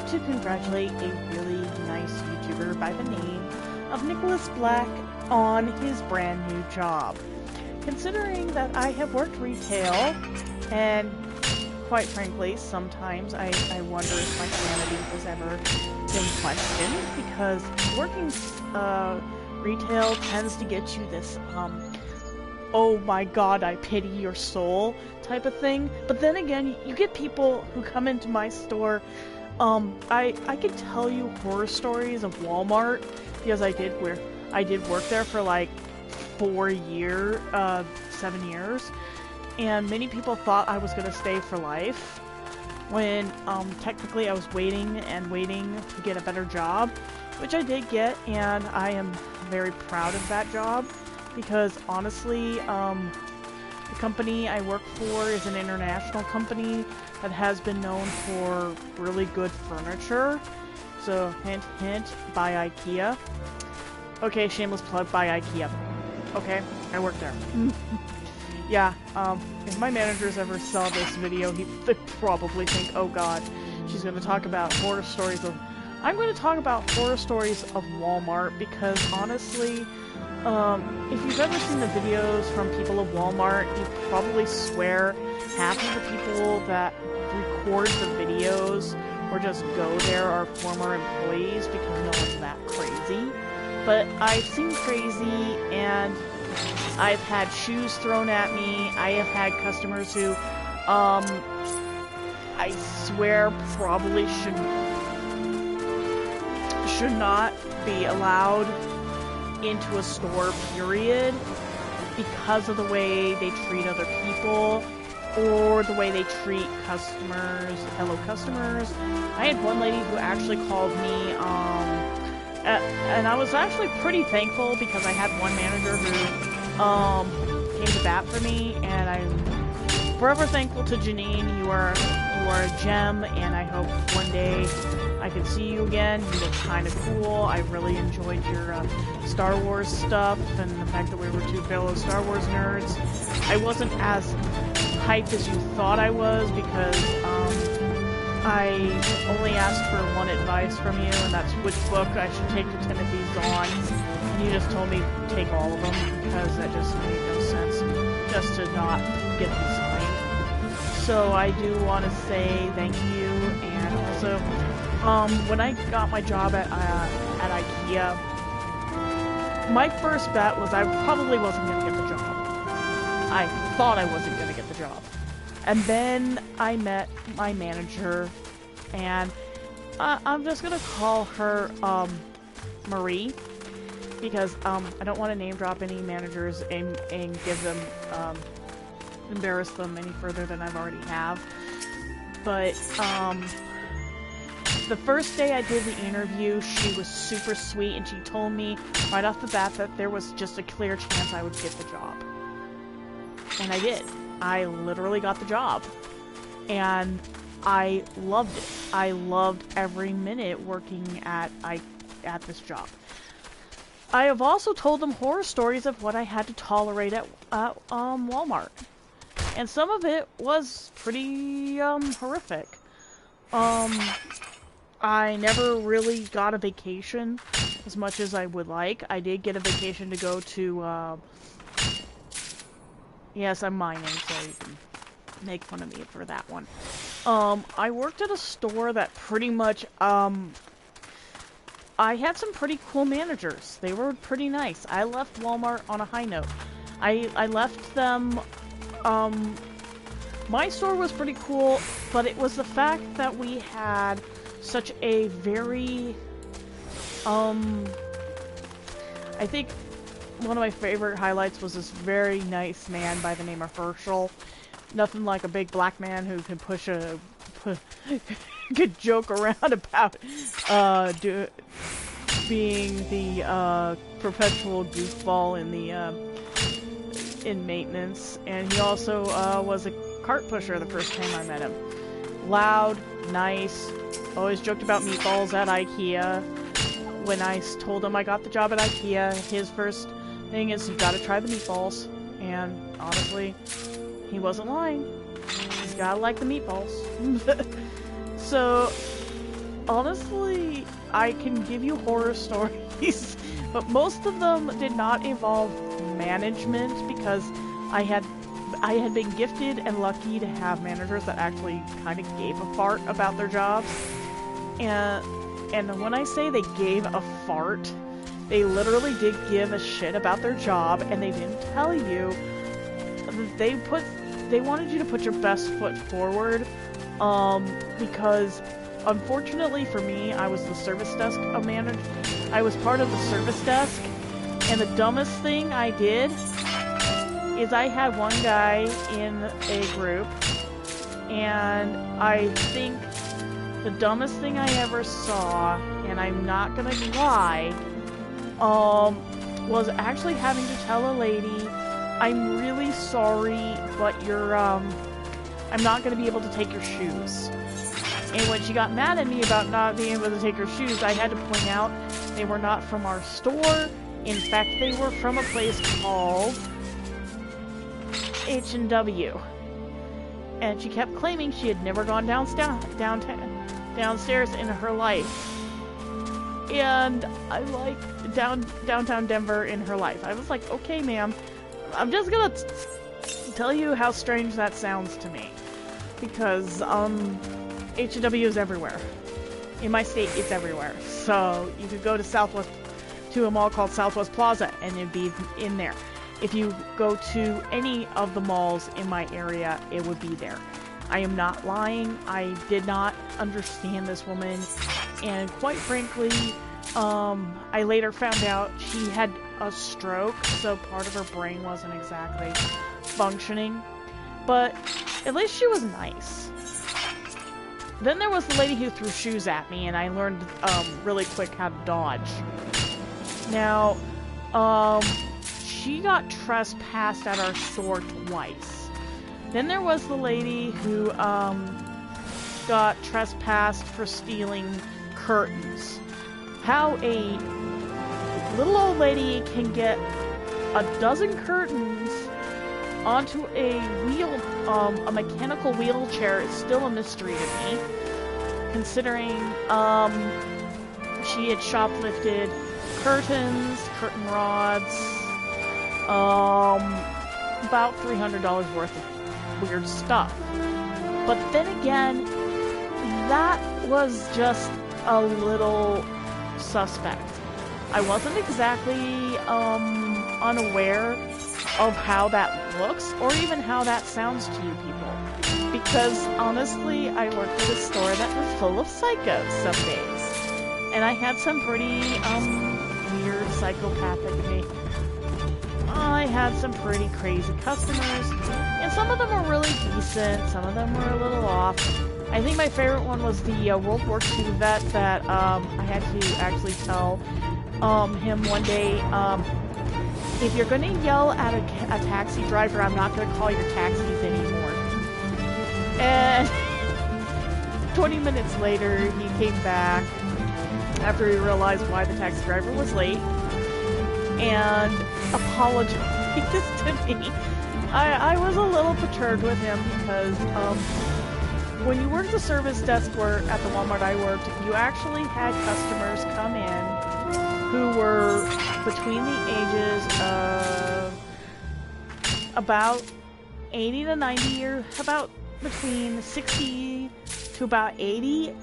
to congratulate a really nice YouTuber by the name of Nicholas Black on his brand new job. Considering that I have worked retail, and quite frankly, sometimes I wonder if my sanity has ever been questioned, because working retail tends to get you this, oh my god, I pity your soul type of thing. But then again, you get people who come into my store. I could tell you horror stories of Walmart, because I did work there for like 7 years, and many people thought I was gonna stay for life, when technically I was waiting to get a better job, which I did get, and I am very proud of that job, because honestly, the company I work for is an international company that has been known for really good furniture. So, hint, hint, buy IKEA. Okay, shameless plug, buy IKEA. Okay, I work there. Yeah, if my managers ever saw this video, they'd probably think, oh god, she's going to talk about horror stories of... I'm going to talk about horror stories of Walmart, because honestly, if you've ever seen the videos from people of Walmart, you probably swear half of the people that record the videos or just go there are former employees, because no one's that crazy. But I've seen crazy, and I've had shoes thrown at me. I have had customers who, I swear probably should not be allowed into a store, period, because of the way they treat other people, or the way they treat fellow customers. I had one lady who actually called me, and I was actually pretty thankful, because I had one manager who, came to bat for me, and I'm forever thankful to Janine. You are a gem, and I hope one day I can see you again. You look kind of cool. I really enjoyed your Star Wars stuff, and the fact that we were two fellow Star Wars nerds. I wasn't as hyped as you thought I was, because I only asked for one advice from you, and that's which book I should take to Timothy's on. And you just told me take all of them, because that just made no sense, just to not get them signed. So I do want to say thank you, and also, when I got my job at IKEA, my first bet was I probably wasn't going to get the job. I thought I wasn't going to get the job. And then I met my manager, and I'm just going to call her Marie, because I don't want to name drop any managers and give them, embarrass them any further than I've already have. But, the first day I did the interview, she was super sweet, and she told me right off the bat that there was just a clear chance I would get the job. And I did. I literally got the job. And I loved it. I loved every minute working at this job. I have also told them horror stories of what I had to tolerate at Walmart. And some of it was pretty horrific. I never really got a vacation as much as I would like. I did get a vacation to go to, yes, I'm mining, so you can make fun of me for that one. I worked at a store that pretty much, I had some pretty cool managers. They were pretty nice. I left Walmart on a high note. I left them, my store was pretty cool, but it was the fact that we had such a very, I think one of my favorite highlights was this very nice man by the name of Herschel. Nothing like a big black man who can could joke around about, being the, perpetual goofball in maintenance. And he also, was a cart pusher the first time I met him. Loud, nice, always joked about meatballs at IKEA. When I told him I got the job at IKEA, his first thing is, you gotta try the meatballs. And honestly, he wasn't lying. You gotta like the meatballs. So, honestly, I can give you horror stories, but most of them did not involve management because I had been gifted and lucky to have managers that actually kind of gave a fart about their jobs. And when I say they gave a fart, they literally did give a shit about their job, and they didn't tell you. They wanted you to put your best foot forward, because unfortunately for me, I was the service desk manager. I was part of the service desk, and the dumbest thing I did is I had one guy in a group, and I think the dumbest thing I ever saw, and I'm not gonna lie, was actually having to tell a lady, I'm really sorry, but I'm not gonna be able to take your shoes. And when she got mad at me about not being able to take her shoes, I had to point out they were not from our store. In fact, they were from a place called H&W. And she kept claiming she had never gone downstairs in her life. And I like downtown Denver in her life. I was like, okay, ma'am, I'm just gonna tell you how strange that sounds to me. Because, H&W is everywhere. In my state, it's everywhere. So, you could go to a mall called Southwest Plaza, and it'd be in there. If you go to any of the malls in my area, it would be there. I am not lying. I did not understand this woman, and quite frankly, I later found out she had a stroke, so part of her brain wasn't exactly functioning. But at least she was nice. Then there was the lady who threw shoes at me, and I learned really quick how to dodge. Now, she got trespassed at our store twice. Then there was the lady who got trespassed for stealing curtains. How a little old lady can get a dozen curtains onto a a mechanical wheelchair is still a mystery to me, considering she had shoplifted curtains, curtain rods, about $300 worth of weird stuff. But then again, that was just a little suspect. I wasn't exactly unaware of how that looks, or even how that sounds to you people. Because, honestly, I worked at a store that was full of psychos some days. And I had some pretty, weird psychopathic I had some pretty crazy customers, and some of them were really decent, some of them were a little off. I think my favorite one was the World War II vet that I had to actually tell him one day, if you're going to yell at a taxi driver, I'm not going to call your taxis anymore. And 20 minutes later, he came back after he realized why the taxi driver was late and apologized to me. I was a little perturbed with him because when you worked the service desk at the Walmart I worked, you actually had customers come in who were between the ages of about 80 to 90 years, about between 60 to about 80.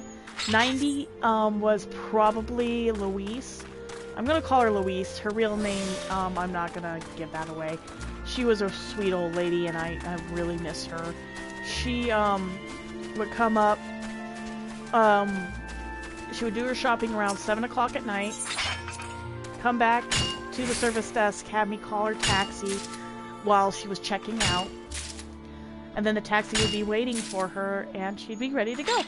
90 was probably Louise. I'm gonna call her Louise. Her real name, I'm not gonna give that away. She was a sweet old lady, and I really miss her. She would come up, she would do her shopping around 7 o'clock at night, come back to the service desk, have me call her taxi while she was checking out, and then the taxi would be waiting for her, and she'd be ready to go.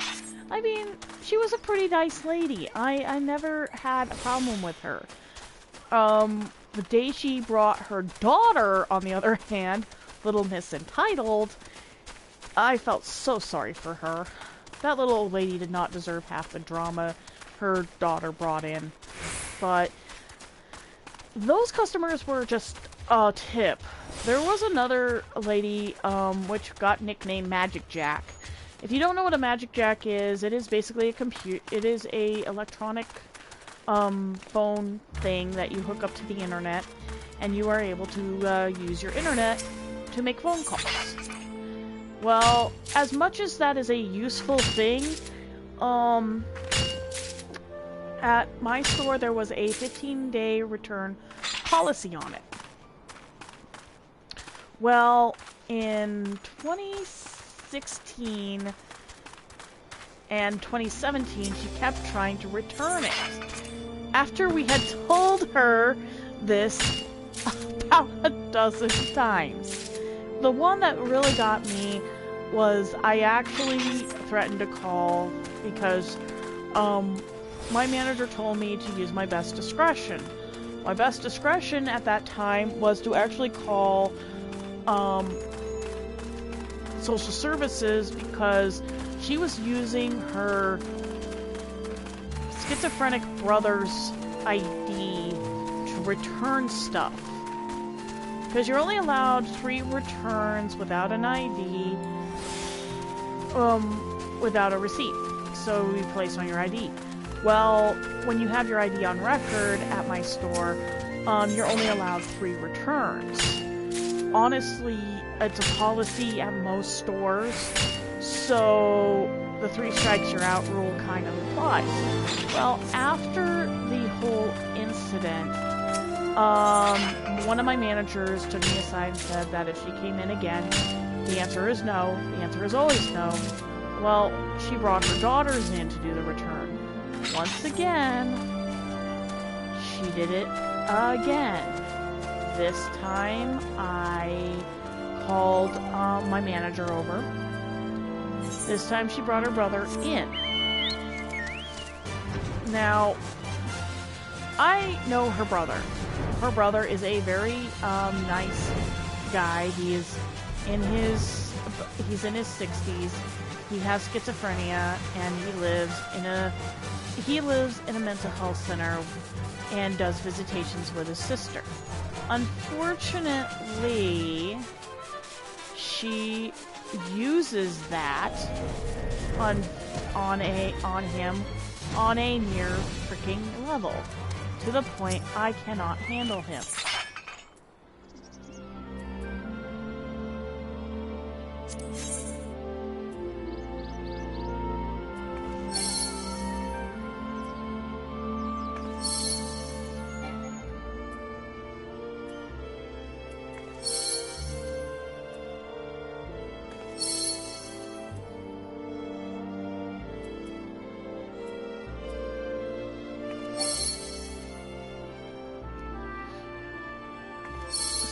I mean, she was a pretty nice lady. I never had a problem with her. The day she brought her daughter, on the other hand, Little Miss Entitled, I felt so sorry for her. That little old lady did not deserve half the drama her daughter brought in. But those customers were just a tip. There was another lady, which got nicknamed Magic Jack. If you don't know what a Magic Jack is, it is basically it is a electronic phone thing that you hook up to the internet, and you are able to use your internet to make phone calls. Well, as much as that is a useful thing, at my store there was a 15-day return policy on it. Well, in 2016 and 2017, she kept trying to return it. After we had told her this about a dozen times. The one that really got me was I actually threatened to call because my manager told me to use my best discretion. My best discretion at that time was to actually call social services because she was using her schizophrenic brother's ID to return stuff. Because you're only allowed 3 returns without an ID, without a receipt. So we place on your ID. Well, when you have your ID on record at my store, you're only allowed 3 returns. Honestly, it's a policy at most stores, so the 3 strikes you're out rule kind of applies. Well, after the whole incident, one of my managers took me aside and said that if she came in again, the answer is no. The answer is always no. Well, she brought her daughters in to do the return. Once again, she did it again. This time, I called my manager over. This time, she brought her brother in. Now, I know her brother. Her brother is a very nice guy. He's in his 60s. He has schizophrenia, and he lives in a mental health center and does visitations with his sister. Unfortunately, she uses that on him on a near freaking level, to the point I cannot handle him.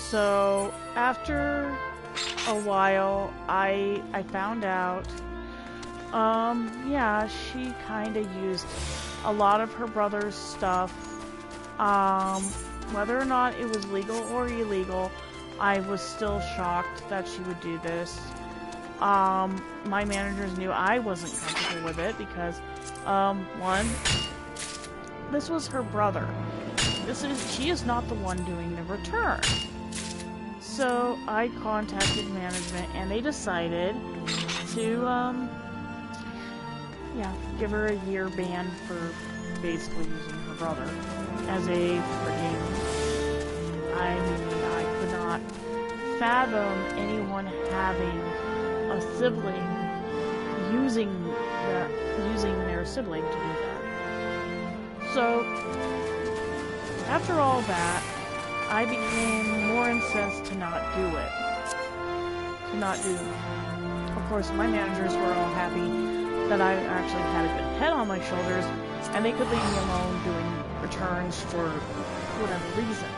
So, after a while, I found out, yeah, she kinda used a lot of her brother's stuff. Whether or not it was legal or illegal, I was still shocked that she would do this. My managers knew I wasn't comfortable with it because, one, this was her brother. She is not the one doing the return. So I contacted management, and they decided to, yeah, give her a year ban for basically using her brother as a freaking... I mean, I could not fathom anyone having a sibling using their sibling to do that. So, after all that, I became more incensed to not do it. Of course, my managers were all happy that I actually had a good head on my shoulders, and they could leave me alone doing returns for whatever reason.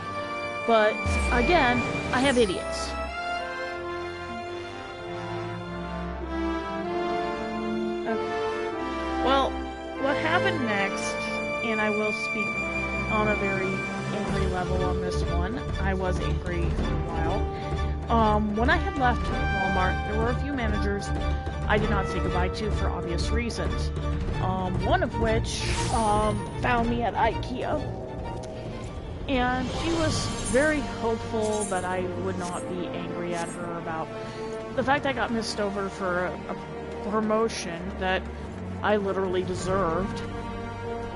But, again, I have idiots. Okay. Well, what happened next, and I will speak on a very angry level on this one. I was angry for a while. When I had left Walmart, there were a few managers I did not say goodbye to for obvious reasons. One of which found me at IKEA. And she was very hopeful that I would not be angry at her about the fact I got missed over for a promotion that I literally deserved.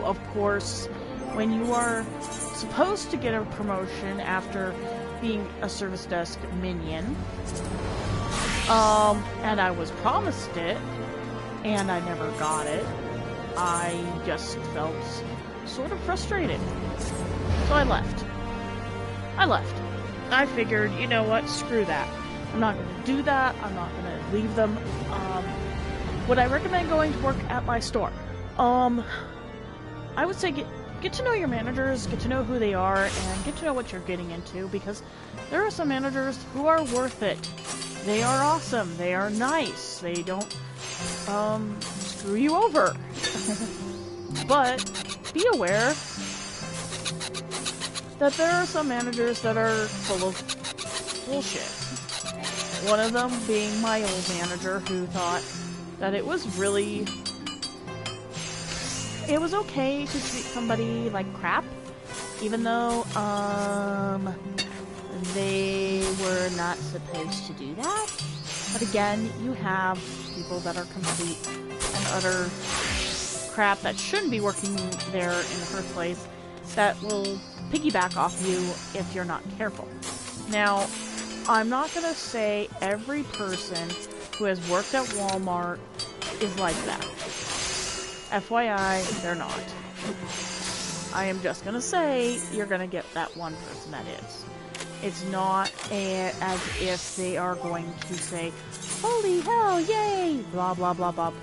Of course, when you are supposed to get a promotion after being a service desk minion, and I was promised it, and I never got it, I just felt sort of frustrated. So I left. I figured, you know what, screw that. I'm not going to do that. I'm not going to leave them. Would I recommend going to work at my store? I would say get to know your managers, get to know who they are, and get to know what you're getting into, because there are some managers who are worth it. They are awesome. They are nice. They don't, screw you over. But be aware that there are some managers that are full of bullshit. One of them being my old manager, who thought that it was okay to treat somebody like crap, even though, they were not supposed to do that. But again, you have people that are complete and utter crap that shouldn't be working there in the first place, that will piggyback off you if you're not careful. Now, I'm not gonna say every person who has worked at Walmart is like that. FYI, they're not. I am just gonna say you're gonna get that one person that is. It's not as if they are going to say, holy hell, yay, blah, blah, blah, blah.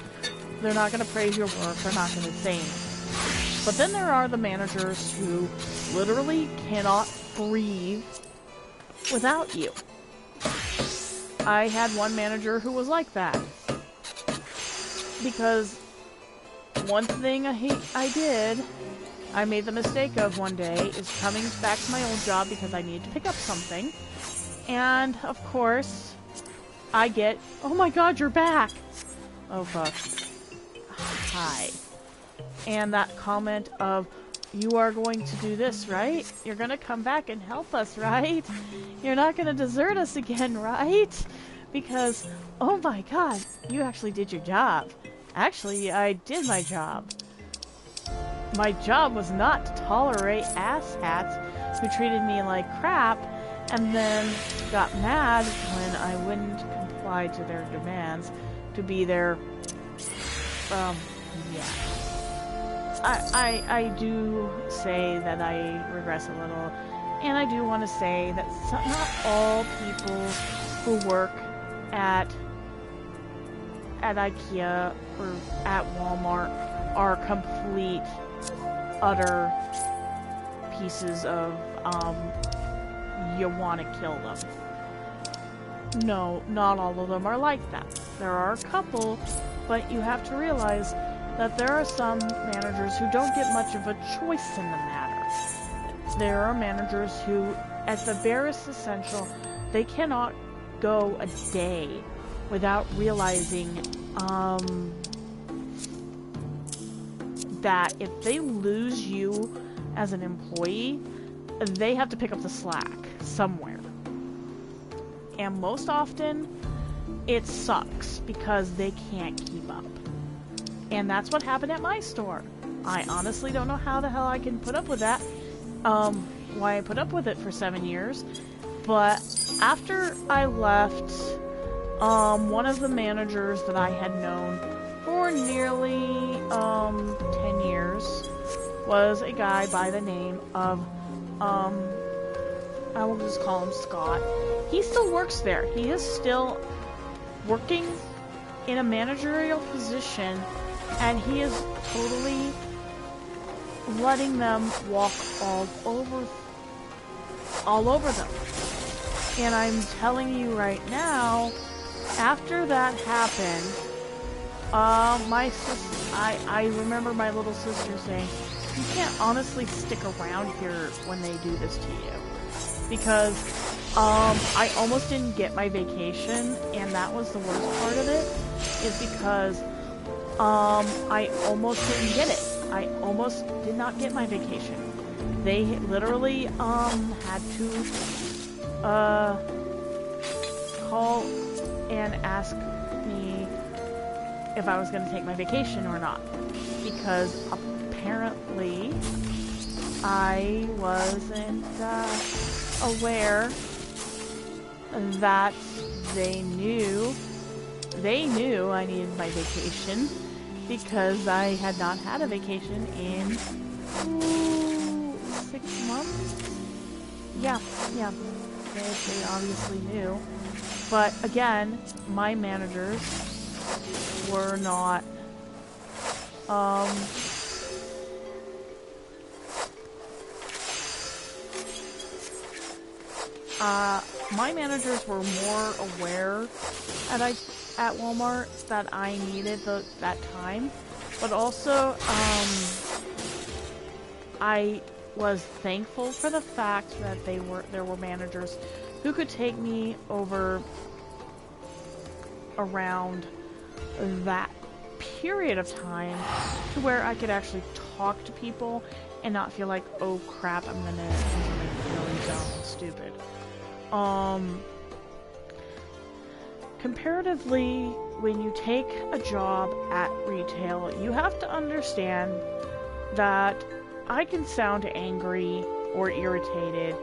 They're not gonna praise your work, they're not gonna say anything. But then there are the managers who literally cannot breathe without you. I had one manager who was like that. Because one thing I made the mistake of one day is coming back to my old job because I needed to pick up something. And, of course, I get, oh my god, you're back! Oh fuck. Hi. And that comment of, you are going to do this, right? You're gonna come back and help us, right? You're not gonna desert us again, right? Because, oh my god, you actually did your job. Actually, I did my job. My job was not to tolerate asshats who treated me like crap and then got mad when I wouldn't comply to their demands to be their, yeah. I do say that I regress a little, and I do want to say that not all people who work at IKEA or at Walmart are complete, utter pieces of, you want to kill them. No, not all of them are like that. There are a couple, but you have to realize that there are some managers who don't get much of a choice in the matter. There are managers who, at the barest essential, they cannot go a day without realizing that if they lose you as an employee, they have to pick up the slack somewhere. And most often, it sucks because they can't keep up. And that's what happened at my store. I honestly don't know how the hell I can put up with that. Why I put up with it for 7 years. But after I left, one of the managers that I had known for nearly 10 years was a guy by the name of, I will just call him Scott. He still works there. He is still working in a managerial position, and he is totally letting them walk all over them. And I'm telling you right now, after that happened, I remember my little sister saying, you can't honestly stick around here when they do this to you. Because, I almost didn't get my vacation, and that was the worst part of it, is because, I almost didn't get it. I almost did not get my vacation. They literally, had to, call and ask me if I was going to take my vacation or not. Because apparently I wasn't aware that they knew I needed my vacation because I had not had a vacation in 6 months. Yeah, they obviously knew. But again, my managers were not my managers were more aware at Walmart that I needed that time, but also I was thankful for the fact that there were managers who could take me over around that period of time to where I could actually talk to people and not feel like, oh crap, I'm gonna do something really dumb and stupid. Comparatively, when you take a job at retail, you have to understand that I can sound angry or irritated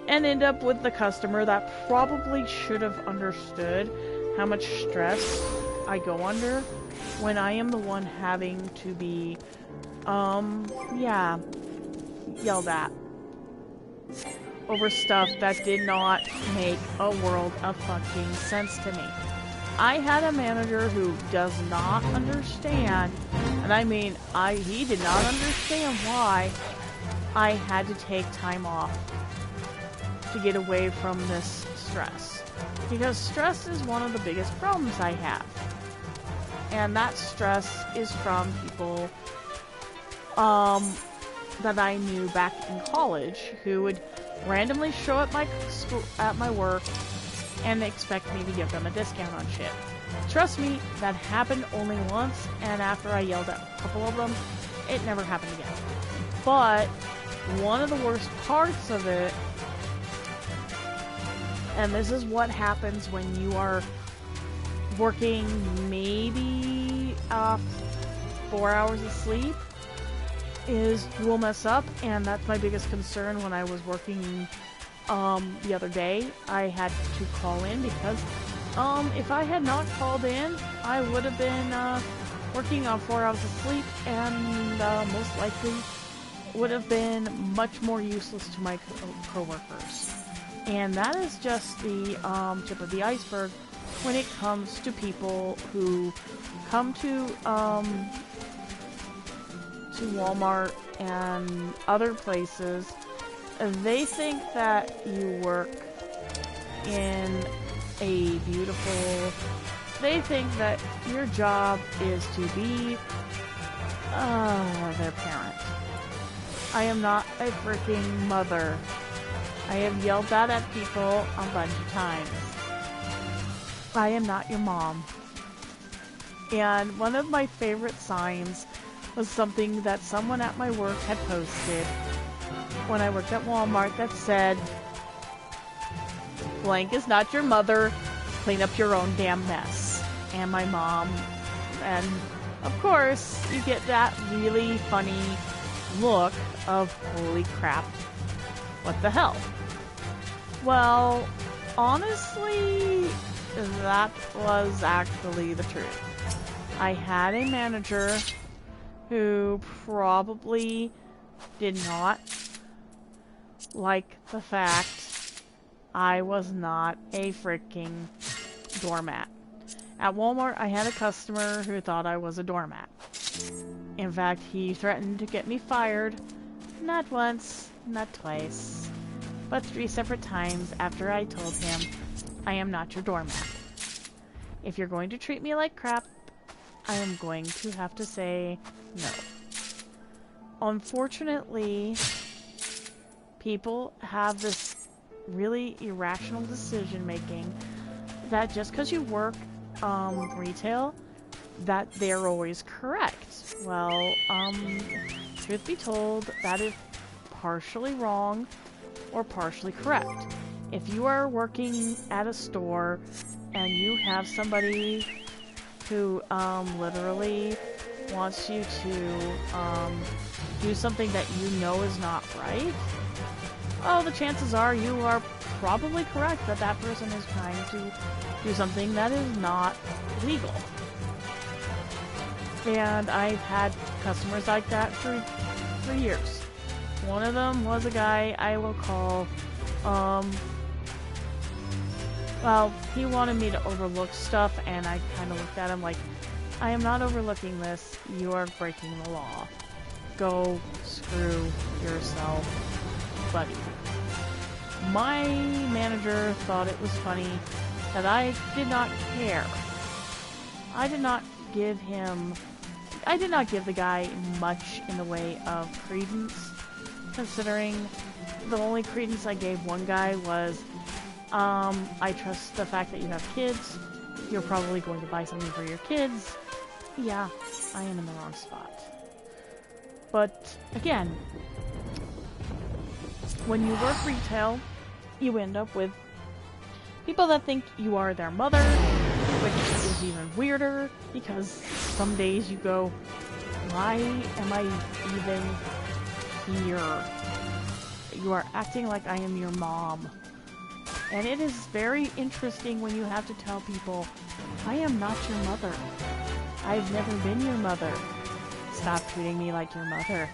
and end up with the customer that probably should have understood how much stress I go under when I am the one having to be, yelled at over stuff that did not make a world of fucking sense to me. I had a manager who does not understand, and I mean, he did not understand why I had to take time off to get away from this stress. Because stress is one of the biggest problems I have. And that stress is from people that I knew back in college who would randomly show up at my work and expect me to give them a discount on shit. Trust me, that happened only once, and after I yelled at a couple of them, it never happened again. But one of the worst parts of it, and this is what happens when you are working maybe 4 hours of sleep, is you will mess up, and that's my biggest concern when I was working the other day. I had to call in because if I had not called in, I would have been working on 4 hours of sleep and most likely would have been much more useless to my co-workers. And that is just the tip of the iceberg when it comes to people who come to Walmart and other places. They think that you work in a beautiful... They think that your job is to be their parent. I am not a freaking mother. I have yelled that at people a bunch of times. I am not your mom. And one of my favorite signs was something that someone at my work had posted when I worked at Walmart that said, "Blank is not your mother, clean up your own damn mess." And my mom, and of course, you get that really funny look of, holy crap, what the hell? Well, honestly, that was actually the truth. I had a manager who probably did not like the fact I was not a freaking doormat. At Walmart, I had a customer who thought I was a doormat. In fact, he threatened to get me fired, not once, not twice, but 3 separate times after I told him, I am not your doormat. If you're going to treat me like crap, I am going to have to say no. Unfortunately, people have this really irrational decision making that just because you work retail, that they're always correct. Well, truth be told, that is partially wrong or partially correct. If you are working at a store and you have somebody who literally wants you to do something that you know is not right, oh, the chances are you are probably correct that that person is trying to do something that is not legal. And I've had customers like that for years. One of them was a guy I will call, well, he wanted me to overlook stuff, and I kind of looked at him like, I am not overlooking this. You are breaking the law. Go screw yourself, buddy. My manager thought it was funny that I did not care. I did not give the guy much in the way of credence, considering the only credence I gave one guy was, I trust the fact that you have kids. You're probably going to buy something for your kids. Yeah, I am in the wrong spot. But, again, when you work retail, you end up with people that think you are their mother, which is even weirder, because some days you go, why am I even here? You are acting like I am your mom. And it is very interesting when you have to tell people, I am not your mother. I've never been your mother. Stop treating me like your mother.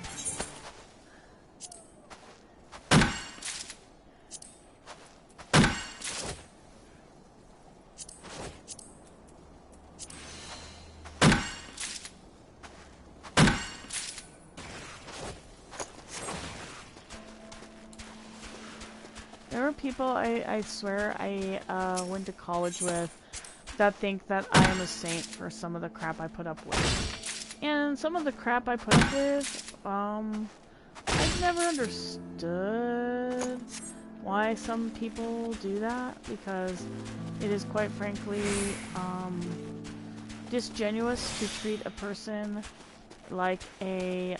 There are people I swear I went to college with that think that I am a saint for some of the crap I put up with. And some of the crap I put up with, I've never understood why some people do that, because it is quite frankly, disingenuous to treat a person like a,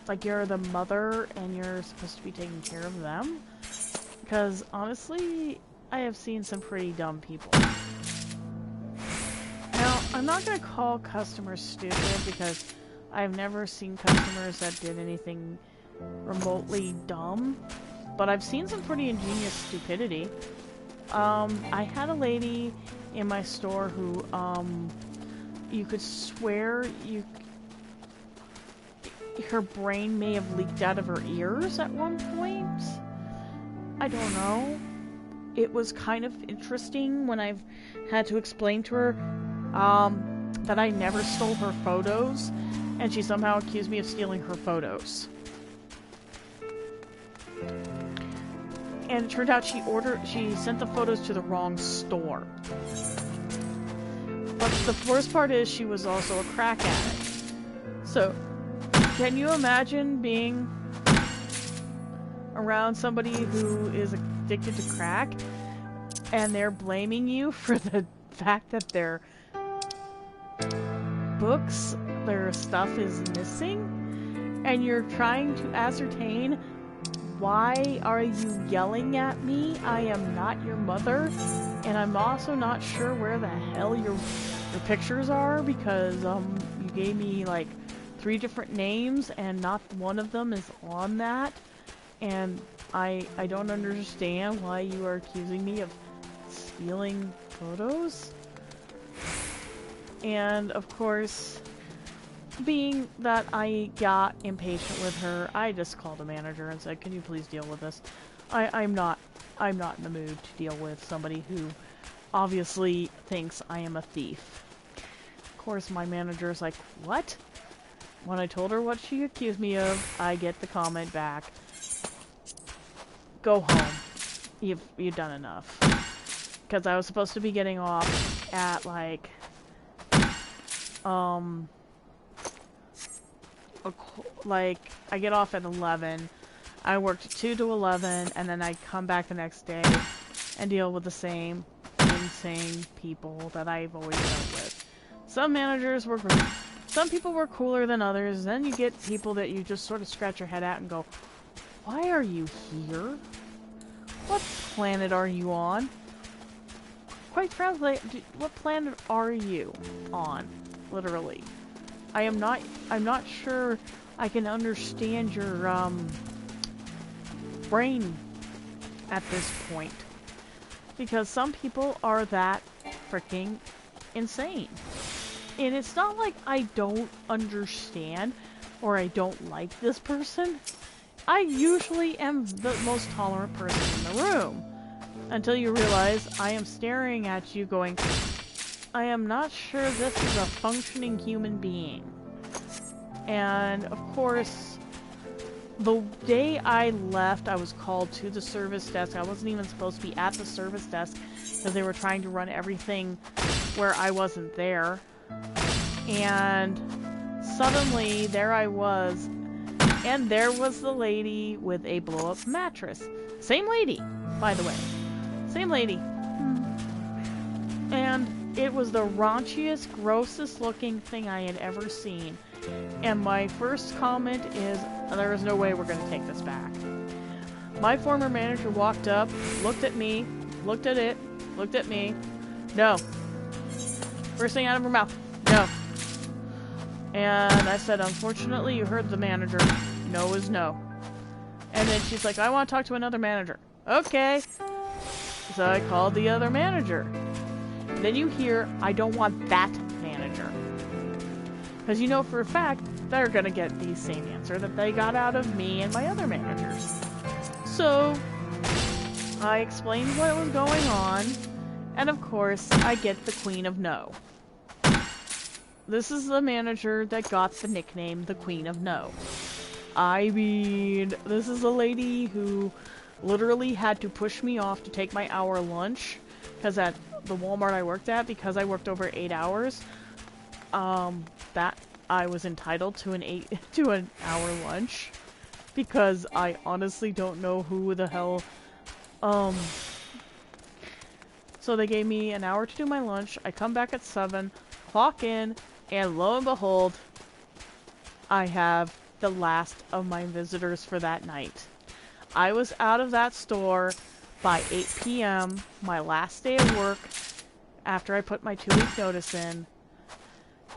like you're the mother and you're supposed to be taking care of them. Because honestly, I have seen some pretty dumb people. Now, I'm not going to call customers stupid because I've never seen customers that did anything remotely dumb, but I've seen some pretty ingenious stupidity. I had a lady in my store who, you could swear her brain may have leaked out of her ears at one point. I don't know. It was kind of interesting when I've had to explain to her that I never stole her photos, and she somehow accused me of stealing her photos. And it turned out she sent the photos to the wrong store. But the worst part is she was also a crack addict. So, can you imagine being around somebody who is addicted to crack and they're blaming you for the fact that their books, their stuff is missing, and you're trying to ascertain, why are you yelling at me? I am not your mother, and I'm also not sure where the hell your pictures are, because you gave me like 3 different names and not one of them is on that, and I don't understand why you are accusing me of stealing photos. And of course, being that I got impatient with her, I just called the manager and said, can you please deal with this? I'm not in the mood to deal with somebody who obviously thinks I am a thief. Of course, my manager's like, what? When I told her what she accused me of, I get the comment back, go home. You've done enough. Because I was supposed to be getting off at like, I get off at 11. I worked 2 to 11, and then I come back the next day and deal with the same insane people that I've always dealt with. Some managers were great. Some people were cooler than others. Then you get people that you just sort of scratch your head at and go, why are you here? What planet are you on? quite frankly, what planet are you on? Literally. I'm not sure I can understand your, brain at this point. Because some people are that freaking insane. And it's not like I don't understand or I don't like this person. I usually am the most tolerant person in the room. Until you realize I am staring at you going, I am not sure this is a functioning human being. And of course, the day I left, I was called to the service desk. I wasn't even supposed to be at the service desk because they were trying to run everything where I wasn't there. And suddenly, there I was, and there was the lady with a blow-up mattress. Same lady, by the way. Same lady. And it was the raunchiest, grossest looking thing I had ever seen. And my first comment is, there is no way we're going to take this back. My former manager walked up, looked at me, looked at it, looked at me. No. First thing out of her mouth. No. And I said, unfortunately, you heard the manager. No is no. And then she's like, I want to talk to another manager. Okay. So I called the other manager. Then you hear, I don't want that manager. Because you know for a fact, they're going to get the same answer that they got out of me and my other managers. So, I explained what was going on. And of course, I get the Queen of No. This is the manager that got the nickname, the Queen of No. I mean, this is a lady who literally had to push me off to take my hour lunch, because at the Walmart I worked at, because I worked over 8 hours, that I was entitled to an hour lunch, because I honestly don't know who the hell, so they gave me an hour to do my lunch. I come back at 7, clock in, and lo and behold, I have the last of my visitors for that night. I was out of that store by 8 p.m., my last day of work, after I put my 2-week notice in.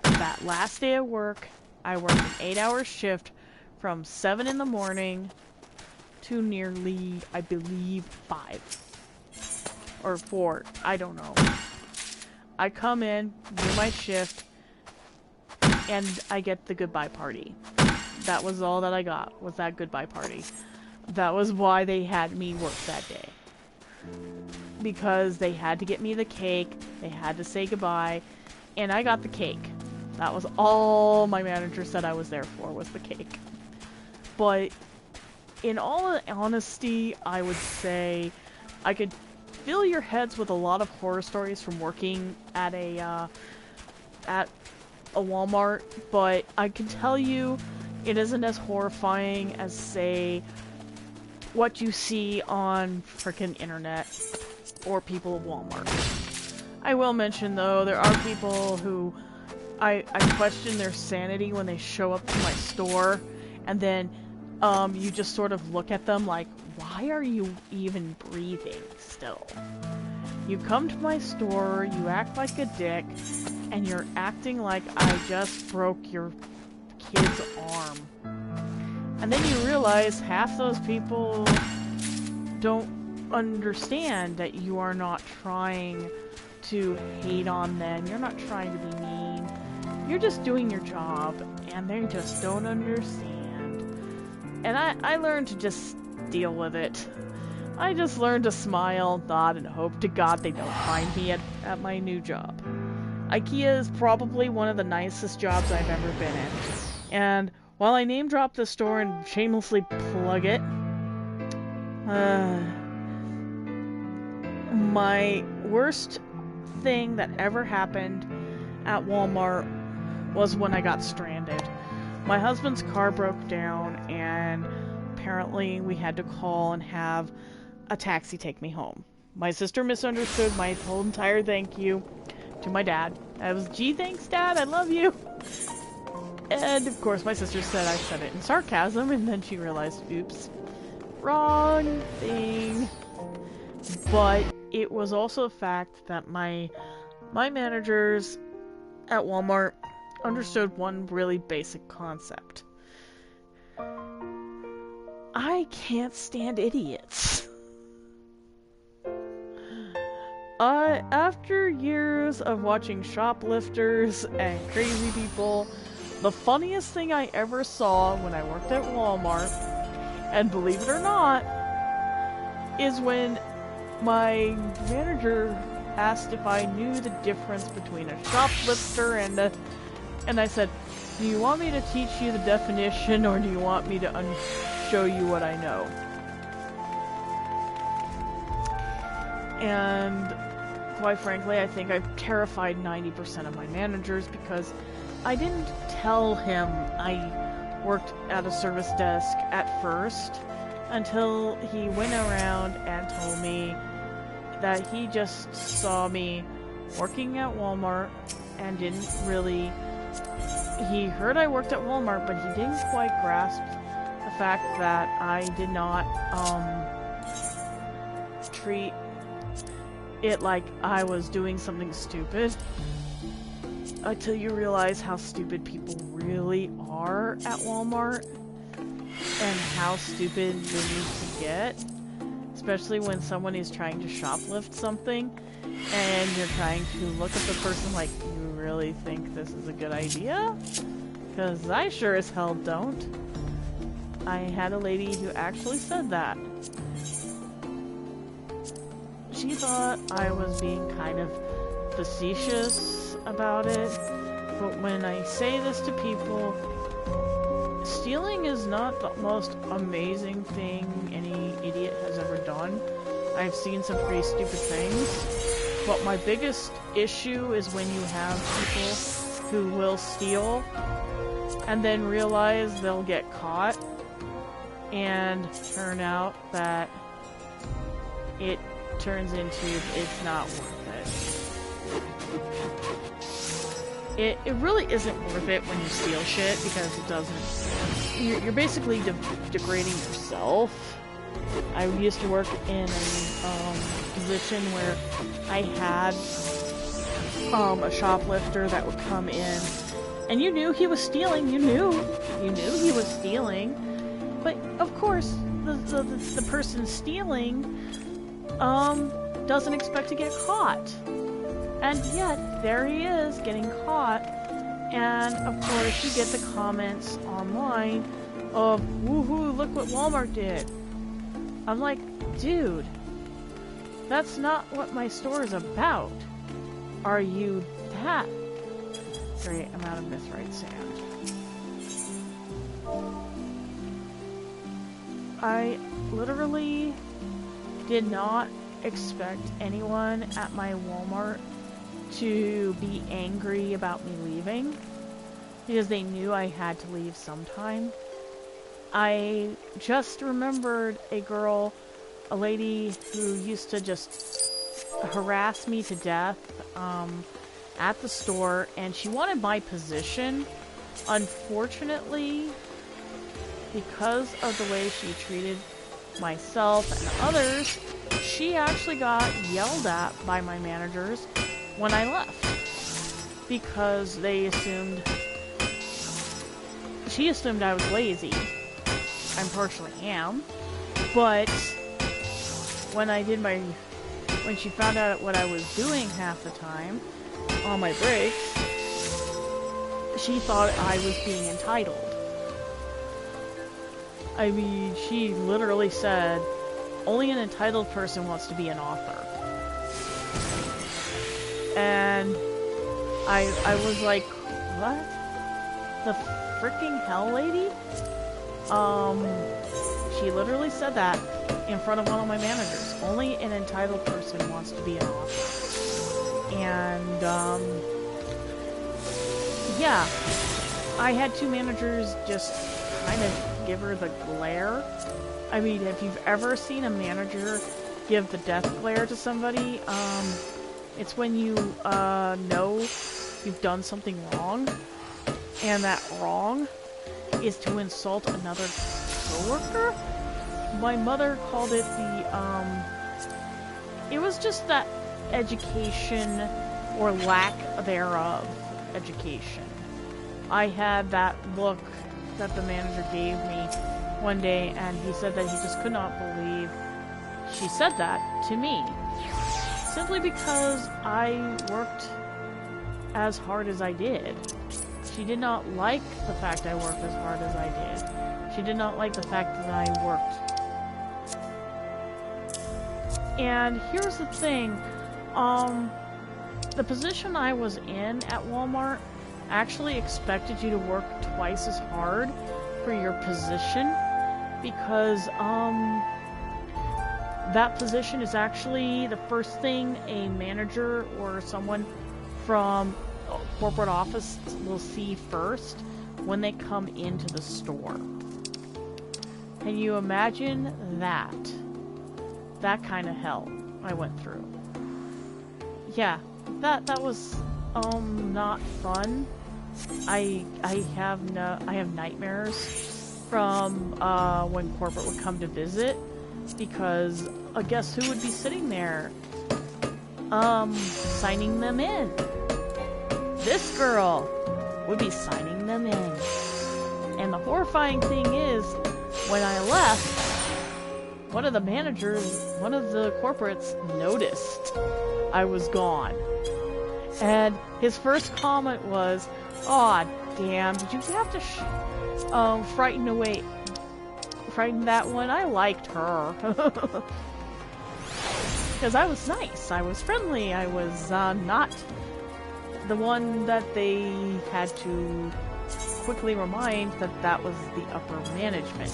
That last day of work, I worked an 8-hour shift from 7 in the morning to nearly, I believe, 5. Or 4, I don't know. I come in, do my shift, and I get the goodbye party. That was all that I got, was that goodbye party. That was why they had me work that day. Because they had to get me the cake, they had to say goodbye, and I got the cake. That was all my manager said I was there for, was the cake. But in all honesty, I would say I could fill your heads with a lot of horror stories from working at a Walmart, but I can tell you it isn't as horrifying as, say, what you see on frickin' internet or people at Walmart. I will mention, though, there are people who I question their sanity when they show up to my store, and then you just sort of look at them like, why are you even breathing still? You come to my store, you act like a dick, and you're acting like I just broke your kid's arm. And then you realize half those people don't understand that you are not trying to hate on them, you're not trying to be mean, you're just doing your job, and they just don't understand. And I learned to just deal with it. I just learned to smile, nod, and hope to God they don't find me at my new job. IKEA is probably one of the nicest jobs I've ever been in. And while I name drop the store and shamelessly plug it, my worst thing that ever happened at Walmart was when I got stranded. My husband's car broke down, and apparently we had to call and have a taxi take me home. My sister misunderstood my whole entire thank you to my dad. I was, gee, thanks, Dad, I love you. And of course my sister said I said it in sarcasm, and then she realized, oops, wrong thing. But it was also a fact that my managers at Walmart understood one really basic concept. I can't stand idiots. After years of watching shoplifters and crazy people, the funniest thing I ever saw when I worked at Walmart, and believe it or not, is when my manager asked if I knew the difference between a shoplifter and I said, do you want me to teach you the definition, or do you want me to show you what I know? And quite frankly, I think I've terrified 90% of my managers, because I didn't tell him I worked at a service desk at first until he went around and told me that he just saw me working at Walmart and didn't really... He heard I worked at Walmart, but he didn't quite grasp the fact that I did not treat it like I was doing something stupid. Until you realize how stupid people really are at Walmart and how stupid they need to get, especially when someone is trying to shoplift something and you're trying to look at the person like, you really think this is a good idea? Because I sure as hell don't. I had a lady who actually said that. She thought I was being kind of facetious about it, but when I say this to people, stealing is not the most amazing thing any idiot has ever done. I've seen some pretty stupid things, but my biggest issue is when you have people who will steal and then realize they'll get caught and turn out that it turns into it's not worth it. It really isn't worth it when you steal shit, because it doesn't... You're basically degrading yourself. I used to work in a position where I had a shoplifter that would come in, and you knew he was stealing. You knew he was stealing, but of course the person stealing doesn't expect to get caught. And yet, there he is, getting caught, and of course you get the comments online of, woohoo, look what Walmart did. I'm like, dude, that's not what my store is about. Are you that? Great, I'm out of mithrite sand. I literally did not expect anyone at my Walmart to be angry about me leaving, because they knew I had to leave sometime. I just remembered a lady who used to just harass me to death at the store, and she wanted my position. Unfortunately, because of the way she treated myself and others, she actually got yelled at by my managers when I left, because she assumed I was lazy. I'm partially am, but when she found out what I was doing half the time on my breaks, she thought I was being entitled. I mean, she literally said, only an entitled person wants to be an author. And I was like, what? The freaking hell, lady? She literally said that in front of one of my managers. Only an entitled person wants to be an author. And, yeah. I had two managers just kind of give her the glare. I mean, if you've ever seen a manager give the death glare to somebody, it's when you know you've done something wrong, and that wrong is to insult another coworker. My mother called it it was just that education or lack thereof education. I had that look that the manager gave me one day, and he said that he just could not believe she said that to me. Simply because I worked as hard as I did. She did not like the fact I worked as hard as I did. She did not like the fact that I worked. And here's the thing, the position I was in at Walmart actually expected you to work twice as hard for your position, because that position is actually the first thing a manager or someone from a corporate office will see first when they come into the store. Can you imagine that? That kind of hell I went through. Yeah, that was not fun. I have nightmares from when corporate would come to visit, because guess who would be sitting there? Signing them in. This girl would be signing them in. And the horrifying thing is, when I left, one of the corporates noticed I was gone. And his first comment was, "Aw, damn, did you have to frighten that one? I liked her." Because I was nice, I was friendly, I was not the one that they had to quickly remind that was the upper management.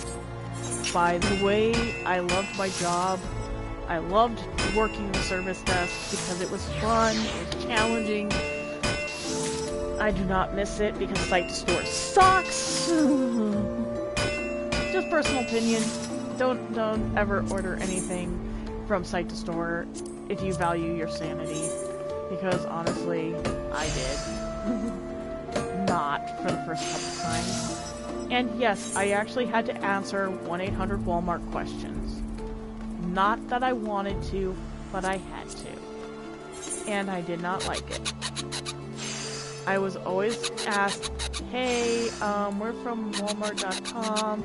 By the way, I loved my job. I loved working the service desk because it was fun, it was challenging. I do not miss it because site to store sucks. Just personal opinion. Don't ever order anything from site to store if you value your sanity, because honestly, I did. Not for the first couple times. And yes, I actually had to answer 1-800 Walmart questions. Not that I wanted to, but I had to. And I did not like it. I was always asked, "Hey, we're from Walmart.com.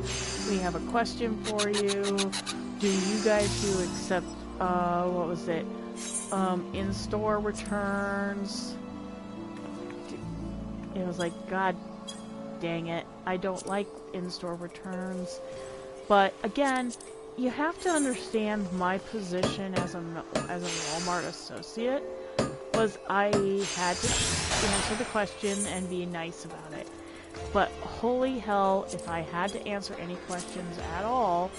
We have a question for you. Do you guys accept, in-store returns?" It was like, God dang it, I don't like in-store returns. But again, you have to understand my position as a Walmart associate was I had to answer the question and be nice about it. But holy hell, if I had to answer any questions at all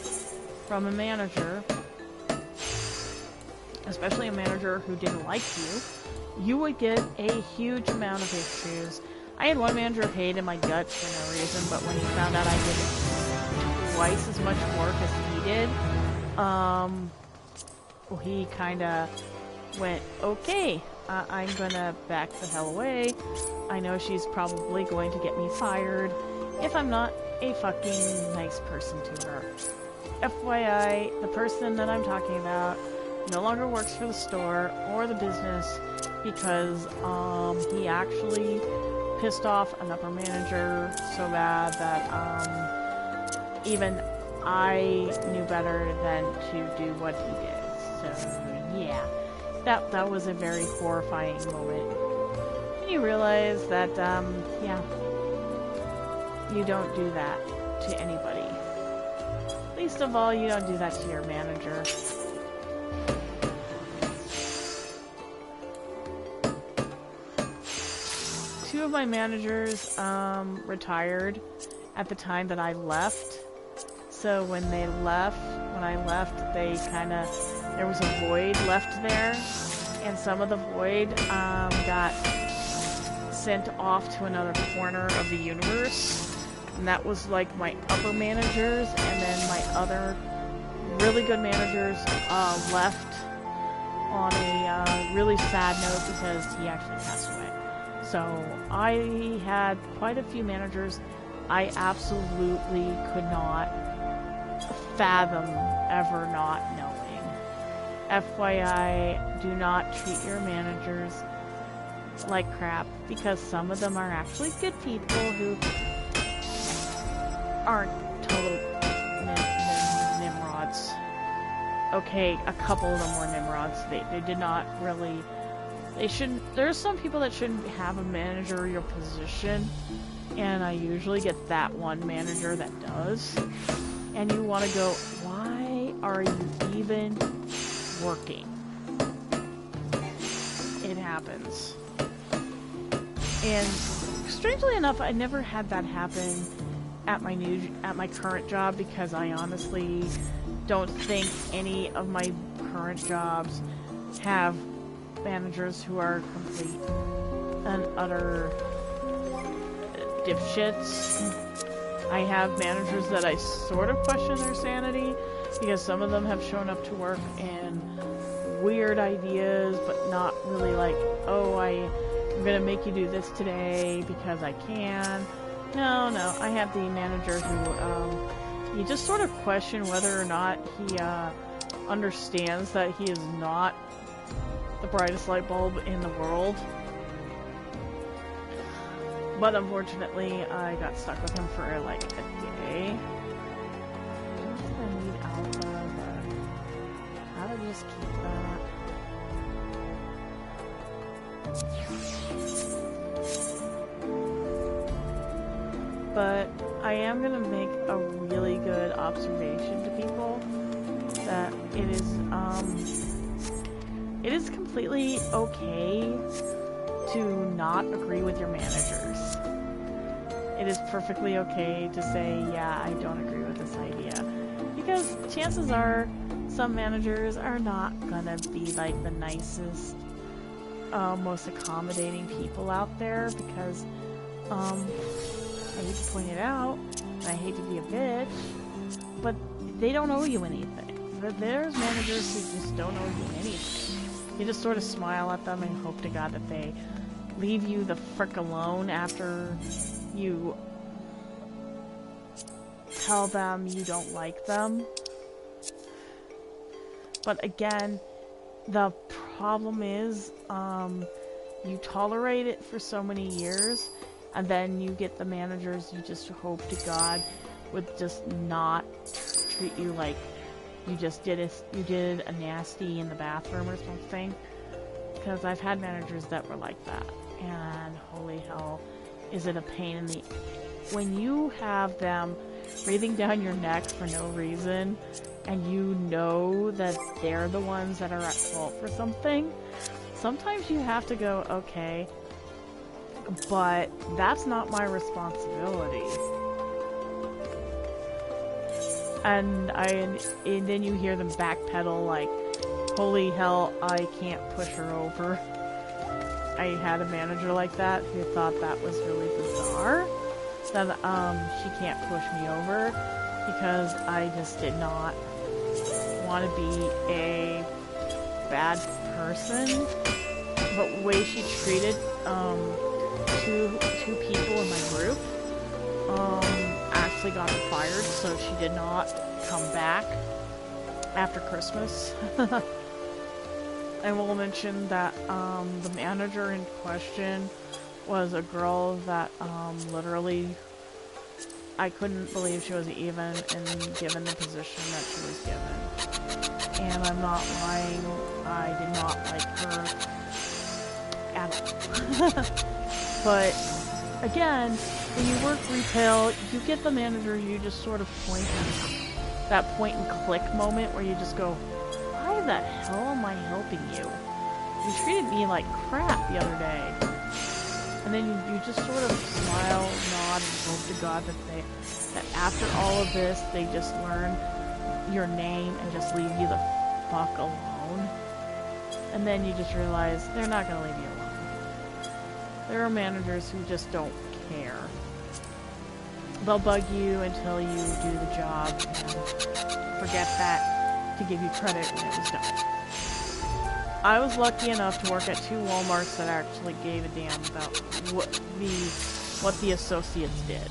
from a manager, especially a manager who didn't like you, you would get a huge amount of issues. I had one manager who hated my guts for no reason, but when he found out I did twice as much work as he did, well, he kinda went, "Okay, I'm gonna back the hell away. I know she's probably going to get me fired if I'm not a fucking nice person to her." FYI, the person that I'm talking about no longer works for the store or the business because he actually pissed off an upper manager so bad that even I knew better than to do what he did. So yeah, that was a very horrifying moment. And you realize that yeah, you don't do that to anybody. Least of all, you don't do that to your manager. Two of my managers retired at the time that I left. So when I left, they there was a void left there, and some of the void got sent off to another corner of the universe. And that was like my upper managers, and then my other really good managers left on a really sad note because he actually passed away. So I had quite a few managers I absolutely could not fathom ever not knowing. FYI, do not treat your managers like crap, because some of them are actually good people who aren't total nimrods. Okay, a couple of them were nimrods. They did not really... They shouldn't... There's some people that shouldn't have a managerial position, and I usually get that one manager that does. And you want to go, why are you even working? It happens. And strangely enough, I never had that happen at my current job, because I honestly don't think any of my current jobs have managers who are complete and utter dipshits. I have managers that I sort of question their sanity, because some of them have shown up to work and weird ideas, but not really like, oh, I'm gonna make you do this today because I can. No, I have the manager who, you just sort of question whether or not he, understands that he is not the brightest light bulb in the world. But unfortunately, I got stuck with him for, like, a day. I need alpha, but how to just keep that? But I am going to make a really good observation to people that it is completely okay to not agree with your managers. It is perfectly okay to say, yeah, I don't agree with this idea. Because chances are some managers are not gonna be like the nicest, most accommodating people out there, because I hate to point it out, and I hate to be a bitch, but they don't owe you anything. There's managers who just don't owe you anything. You just sort of smile at them and hope to God that they leave you the frick alone after you tell them you don't like them. But again, the problem is, you tolerate it for so many years, and then you get the managers you just hope to God would just not treat you like you did a nasty in the bathroom or something. Because I've had managers that were like that, and holy hell, is it a pain in the... When you have them breathing down your neck for no reason, and you know that they're the ones that are at fault for something, sometimes you have to go, okay, but that's not my responsibility. And then you hear them backpedal like, holy hell, I can't push her over. I had a manager like that who thought that was really bizarre, that she can't push me over, because I just did not want to be a bad person. But the way she treated two people in my group actually got her fired, so she did not come back after Christmas. I will mention that the manager in question was a girl that literally I couldn't believe she was even given the position that she was given. And I'm not lying, I did not like her at all. But again, when you work retail, you get the manager, you just sort of that point and click moment where you just go, why the hell am I helping you? You treated me like crap the other day. And then you just sort of smile, nod, and hope to God that after all of this, they just learn your name and just leave you the fuck alone. And then you just realize they're not going to leave you alone. There are managers who just don't care. They'll bug you until you do the job and forget that to give you credit when it was done. I was lucky enough to work at 2 Walmarts that actually gave a damn about what the associates did.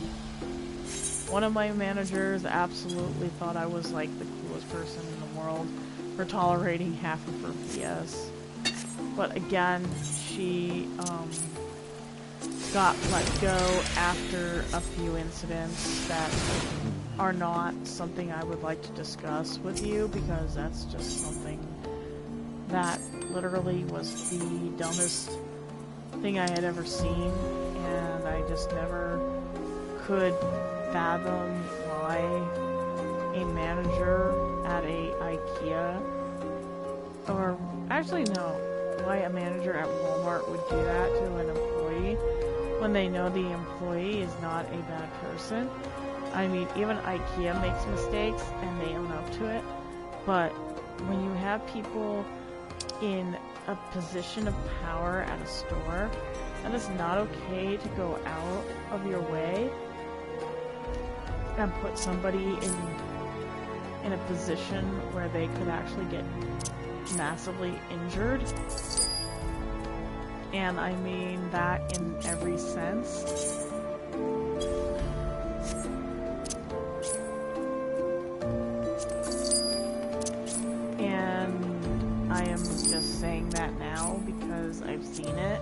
One of my managers absolutely thought I was like the coolest person in the world, for tolerating half of her BS. But again, she got let go after a few incidents that are not something I would like to discuss with you, because that's just something that literally was the dumbest thing I had ever seen, and I just never could fathom why a manager at a IKEA, or actually no, why a manager at Walmart would do that to an employee when they know the employee is not a bad person. I mean, even IKEA makes mistakes and they own up to it, but when you have people in a position of power at a store, then it's not okay to go out of your way and put somebody in a position where they could actually get massively injured. And I mean that in every sense. And I am just saying that now because I've seen it.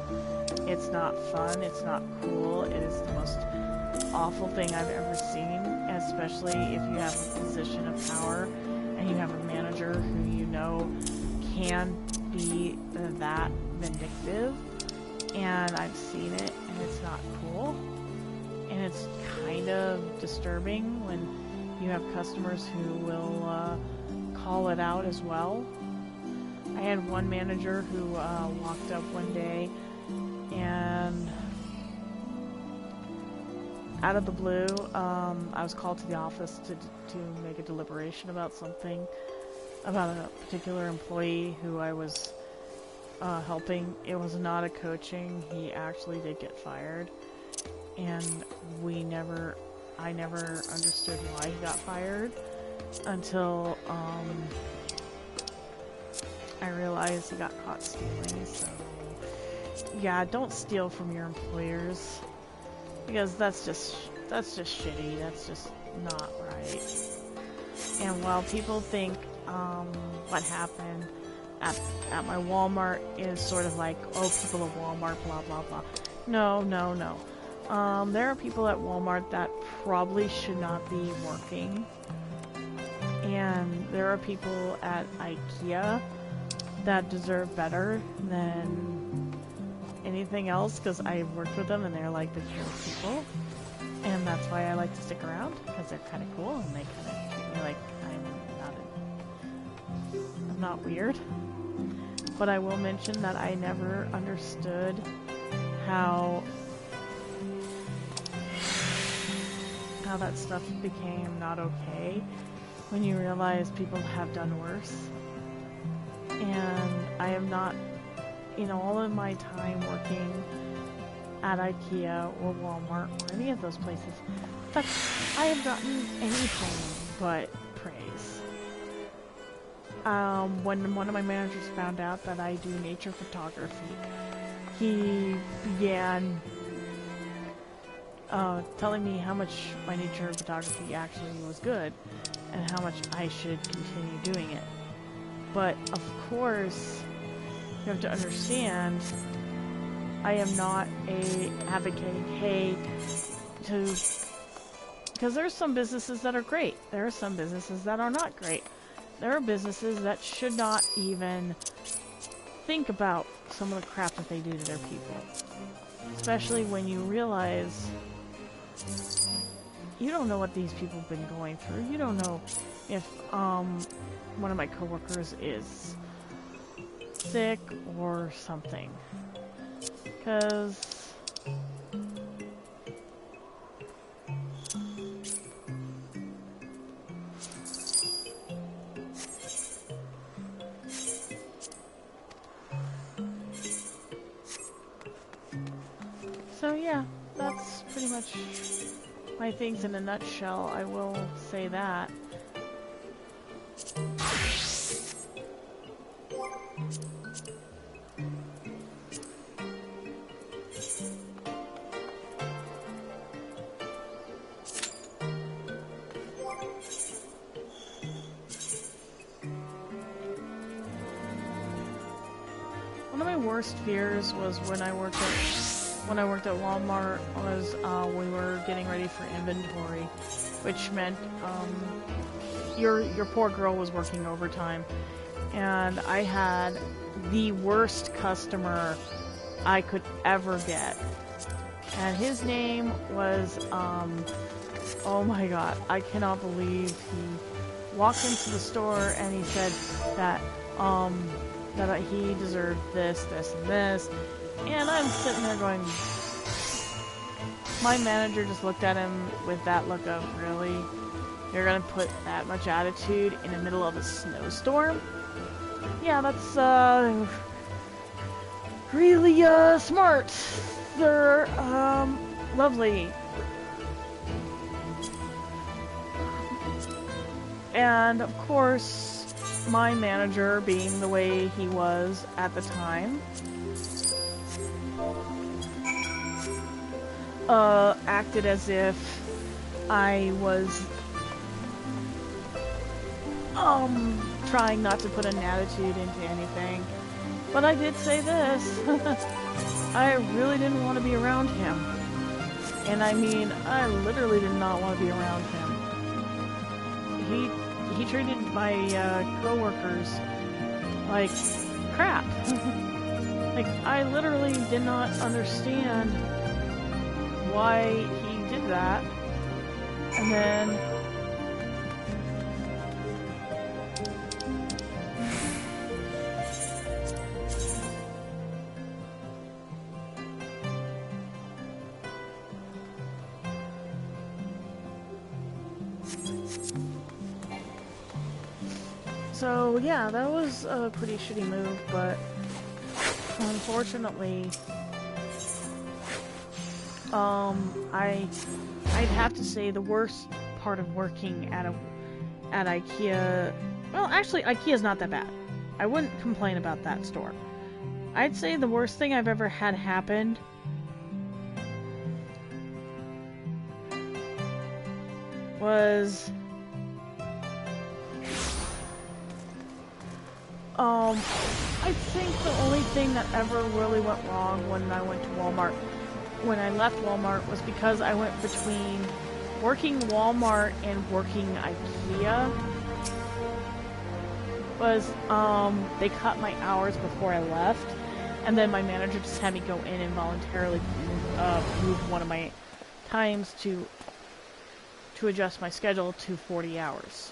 It's not fun, it's not cool, it is the most awful thing I've ever seen, especially if you have a position of power and you have a manager who you know can be that vindictive. And I've seen it, and it's not cool. And it's kind of disturbing when you have customers who will call it out as well. I had one manager who walked up one day and out of the blue, I was called to the office to make a deliberation about something, about a particular employee who I was helping. It was not a coaching. He actually did get fired, and I never understood why he got fired until I realized he got caught stealing. So yeah, don't steal from your employers, because that's just shitty. That's just not right. And while people think what happened at my Walmart is sort of like, oh, people at Walmart, blah, blah, blah. No. There are people at Walmart that probably should not be working. And there are people at IKEA that deserve better than anything else, because I've worked with them and they're like the coolest people. And that's why I like to stick around, because they're kind of cool and they kind of treat me like I'm not weird. But I will mention that I never understood how that stuff became not okay when you realize people have done worse. And I am not, in all of my time working at IKEA or Walmart or any of those places, in fact, I have gotten anything but praise. When one of my managers found out that I do nature photography, he began telling me how much my nature photography actually was good and how much I should continue doing it. But of course, you have to understand, I am not advocating, hey, because there's some businesses that are great. There are some businesses that are not great. There are businesses that should not even think about some of the crap that they do to their people. Especially when you realize you don't know what these people have been going through. You don't know if one of my coworkers is sick or something. Because so yeah, that's pretty much my things in a nutshell. I will say that. worst fears was when I worked at Walmart was we were getting ready for inventory, which meant your poor girl was working overtime, and I had the worst customer I could ever get, and his name was oh my god, I cannot believe he walked into the store and he said that that he deserved this, this, and this, and I'm sitting there going, my manager just looked at him with that look of, really? You're gonna put that much attitude in the middle of a snowstorm? Yeah, that's, really, smart, sir. Lovely. And, of course, my manager, being the way he was at the time, acted as if I was, trying not to put an attitude into anything. But I did say this. I really didn't want to be around him. And I mean, I literally did not want to be around him. He treated my, coworkers like crap. Like, I literally did not understand why he did that. And then so yeah, that was a pretty shitty move, but unfortunately, I'd have to say the worst part of working at IKEA, well, actually, IKEA's not that bad. I wouldn't complain about that store. I'd say the worst thing I've ever had happen was I think the only thing that ever really went wrong when I went to Walmart, when I left Walmart, was because I went between working Walmart and working IKEA. Was, they cut my hours before I left, and then my manager just had me go in and voluntarily move one of my times to adjust my schedule to 40 hours.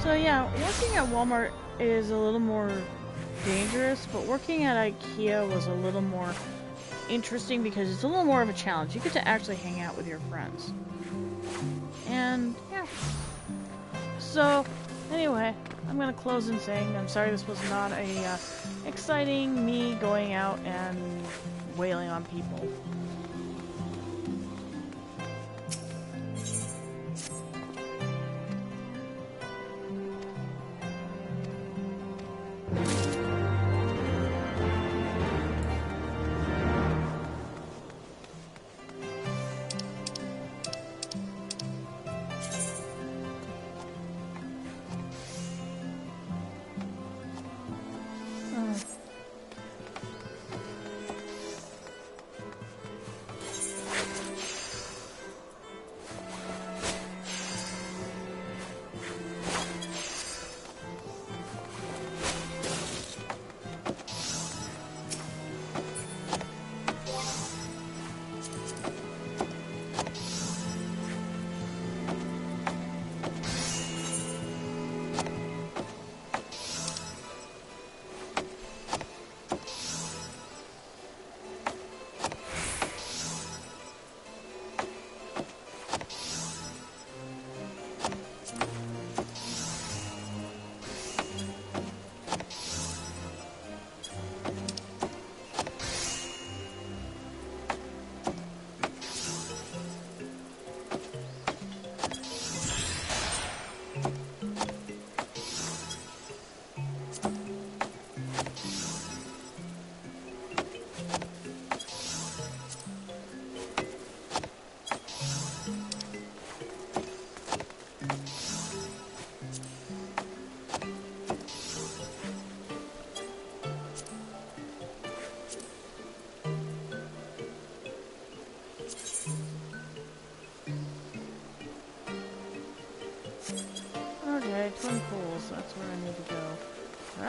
So yeah, working at Walmart is a little more dangerous, but working at IKEA was a little more interesting because it's a little more of a challenge. You get to actually hang out with your friends. And yeah. So anyway, I'm gonna close in saying I'm sorry this was not a exciting me going out and wailing on people.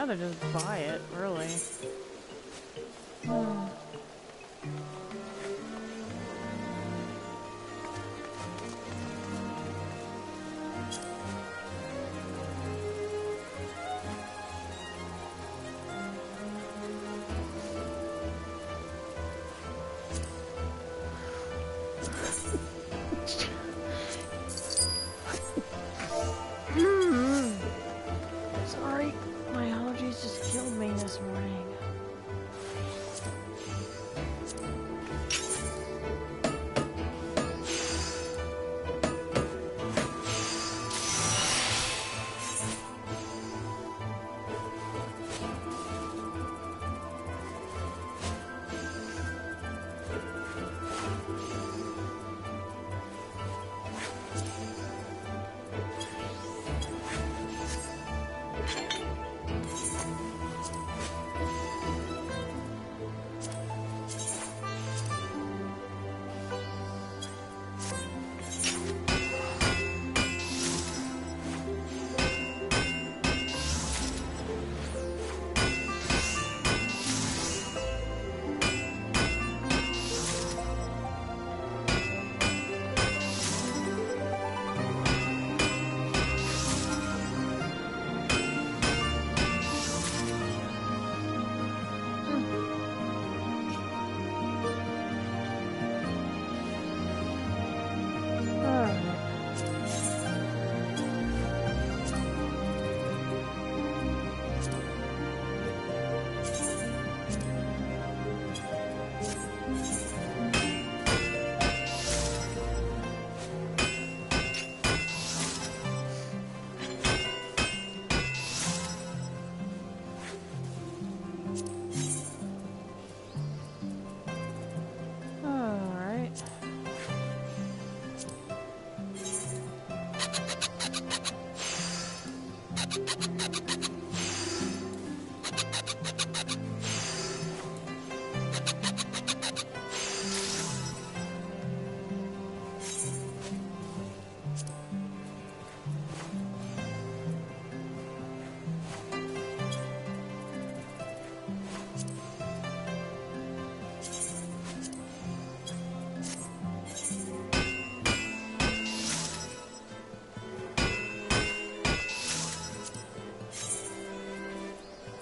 rather just buy it, really. Sorry, my allergies just killed me this morning.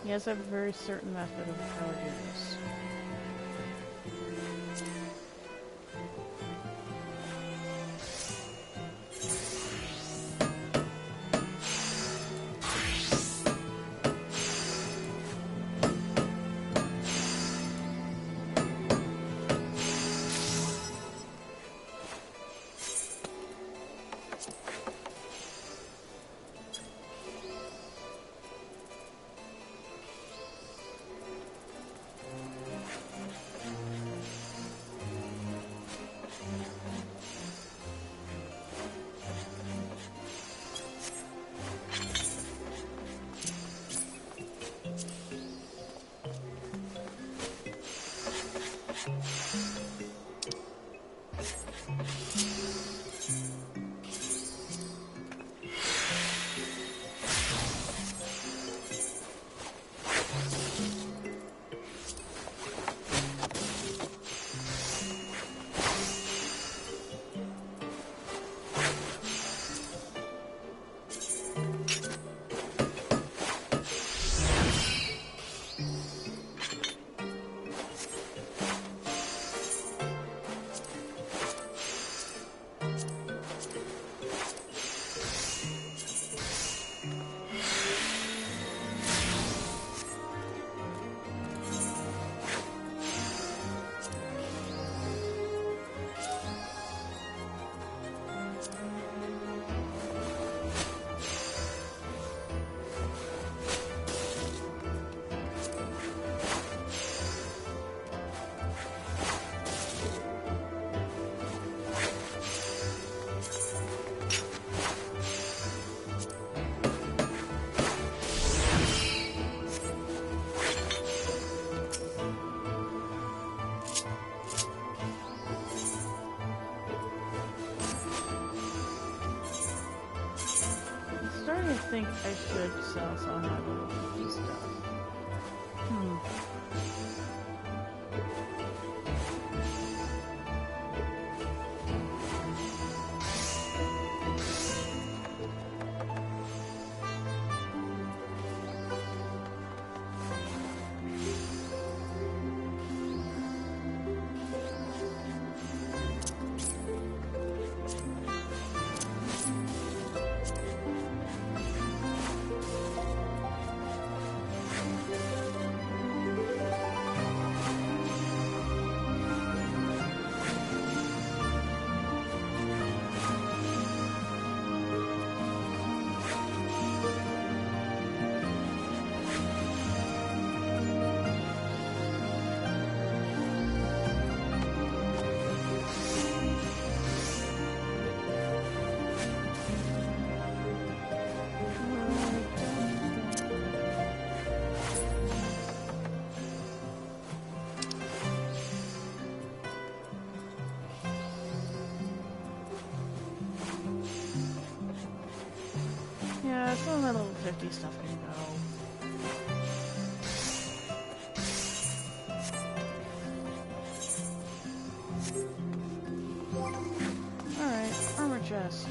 Yes, I have a very certain method of how to do this. think I should sell some of my level 50 stuff. Yeah, some of my level 50 stuff can go. Alright, armor chest.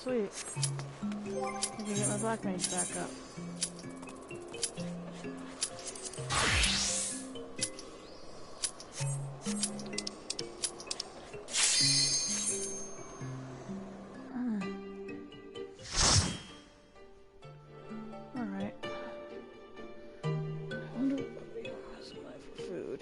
sweet. I can get my black mage back up. Alright. I wonder what we have some life for food.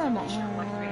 Come on.